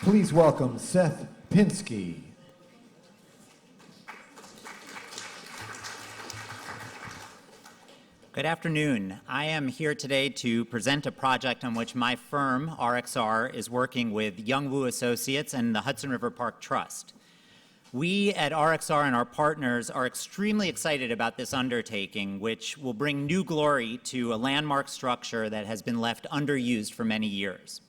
Please welcome Seth Pinsky. Good afternoon. I am here today to present a project on which my firm, RXR, is working with Young Woo Associates and the Hudson River Park Trust. We at RXR and our partners are extremely excited about this undertaking, which will bring new glory to a landmark structure that has been left underused for many years.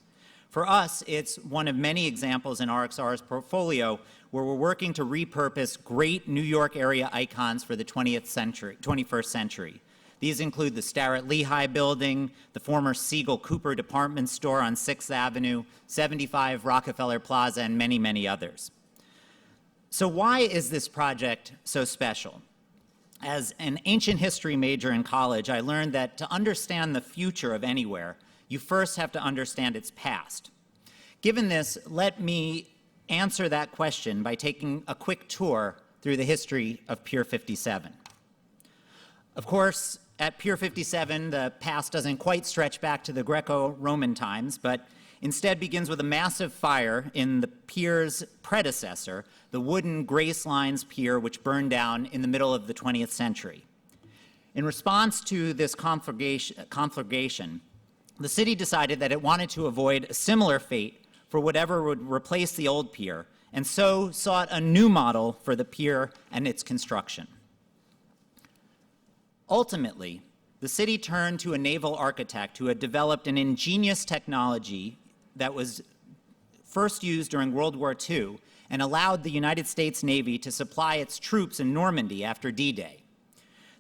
For us, it's one of many examples in RXR's portfolio where we're working to repurpose great New York area icons for the 21st century. These include the Starrett-Lehigh building, the former Siegel Cooper department store on 6th Avenue, 75 Rockefeller Plaza, and many, many others. So why is this project so special? As an ancient history major in college, I learned that to understand the future of anywhere, you first have to understand its past. Given this, let me answer that question by taking a quick tour through the history of Pier 57. Of course, at Pier 57, the past doesn't quite stretch back to the Greco-Roman times, but instead begins with a massive fire in the pier's predecessor, the wooden Grace Lines Pier, which burned down in the middle of the 20th century. In response to this conflagration, the city decided that it wanted to avoid a similar fate for whatever would replace the old pier, and so sought a new model for the pier and its construction. Ultimately, the city turned to a naval architect who had developed an ingenious technology that was first used during World War II and allowed the United States Navy to supply its troops in Normandy after D-Day.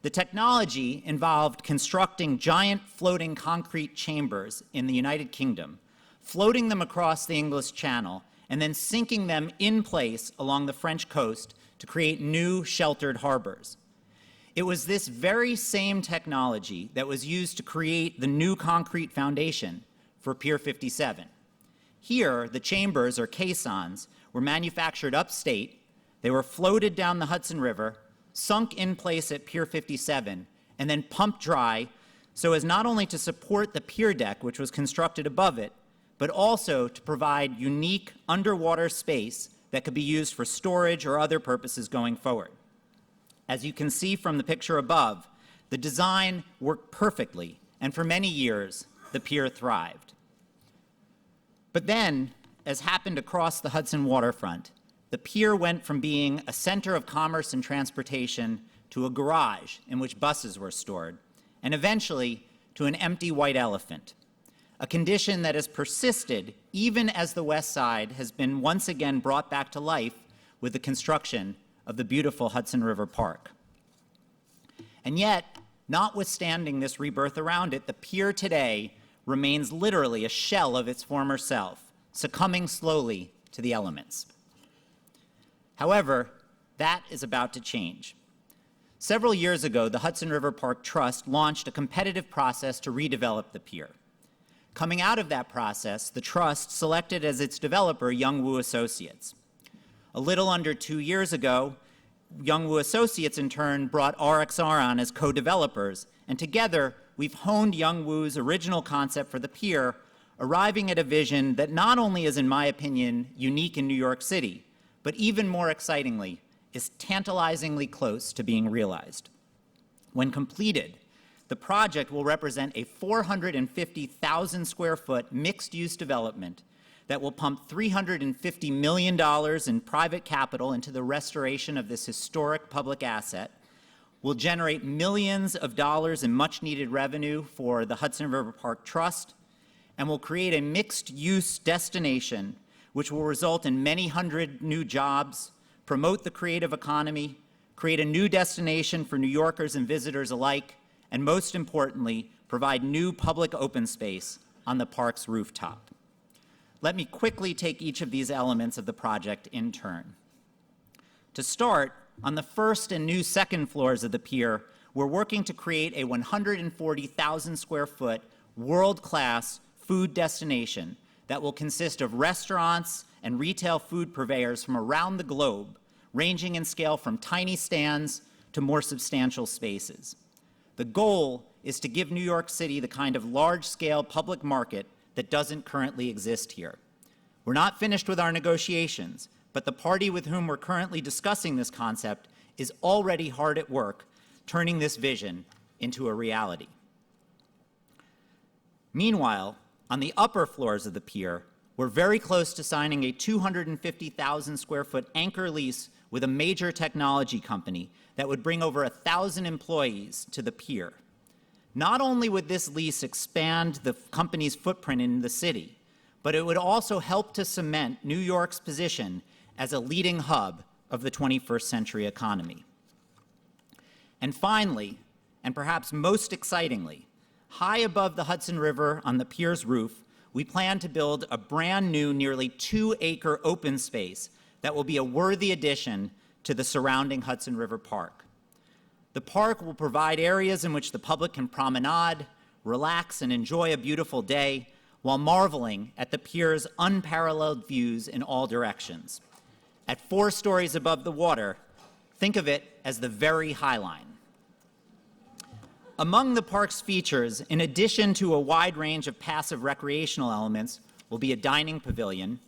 The technology involved constructing giant floating concrete chambers in the United Kingdom, floating them across the English Channel, and then sinking them in place along the French coast to create new sheltered harbors. It was this very same technology that was used to create the new concrete foundation for Pier 57. Here, the chambers, or caissons, were manufactured upstate, they were floated down the Hudson River, sunk in place at Pier 57, and then pumped dry so as not only to support the pier deck, which was constructed above it, but also to provide unique underwater space that could be used for storage or other purposes going forward. As you can see from the picture above, the design worked perfectly, and for many years, the pier thrived. But then, as happened across the Hudson waterfront, the pier went from being a center of commerce and transportation to a garage in which buses were stored, and eventually to an empty white elephant, a condition that has persisted even as the West Side has been once again brought back to life with the construction of the beautiful Hudson River Park. And yet, notwithstanding this rebirth around it, the pier today remains literally a shell of its former self, succumbing slowly to the elements. However, that is about to change. Several years ago, the Hudson River Park Trust launched a competitive process to redevelop the pier. Coming out of that process, the trust selected as its developer Young Woo Associates. A little under 2 years ago, Young Woo Associates in turn brought RXR on as co-developers, and together we've honed Young Woo's original concept for the pier, arriving at a vision that not only is, in my opinion, unique in New York City, but even more excitingly, is tantalizingly close to being realized. When completed, the project will represent a 450,000 square foot mixed-use development that will pump $350 million in private capital into the restoration of this historic public asset, will generate millions of dollars in much-needed revenue for the Hudson River Park Trust, and will create a mixed-use destination which will result in many hundred new jobs, promote the creative economy, create a new destination for New Yorkers and visitors alike, and most importantly, provide new public open space on the park's rooftop. Let me quickly take each of these elements of the project in turn. To start, on the first and new second floors of the pier, we're working to create a 140,000 square foot world-class food destination that will consist of restaurants and retail food purveyors from around the globe, ranging in scale from tiny stands to more substantial spaces. The goal is to give New York City the kind of large-scale public market that doesn't currently exist here. We're not finished with our negotiations, but the party with whom we're currently discussing this concept is already hard at work turning this vision into a reality. Meanwhile, on the upper floors of the pier, we're very close to signing a 250,000 square foot anchor lease with a major technology company that would bring over 1,000 employees to the pier. Not only would this lease expand the company's footprint in the city, but it would also help to cement New York's position as a leading hub of the 21st century economy. And finally, and perhaps most excitingly, high above the Hudson River on the pier's roof, we plan to build a brand new, nearly 2-acre open space that will be a worthy addition to the surrounding Hudson River Park. The park will provide areas in which the public can promenade, relax, and enjoy a beautiful day while marveling at the pier's unparalleled views in all directions. At 4 stories above the water, think of it as the very High Line. Among the park's features, in addition to a wide range of passive recreational elements, will be a dining pavilion,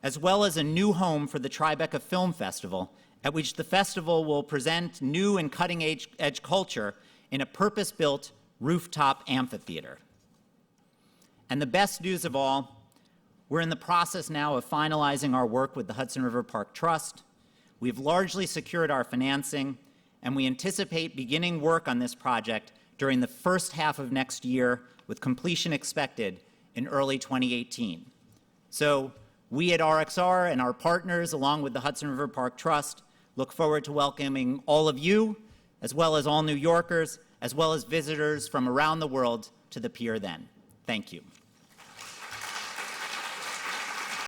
as well as a new home for the Tribeca Film Festival, at which the festival will present new and cutting-edge culture in a purpose-built rooftop amphitheater. And the best news of all, we're in the process now of finalizing our work with the Hudson River Park Trust. We've largely secured our financing, and we anticipate beginning work on this project during the first half of next year, with completion expected in early 2018. So we at RXR and our partners, along with the Hudson River Park Trust, look forward to welcoming all of you, as well as all New Yorkers, as well as visitors from around the world to the pier then. Thank you.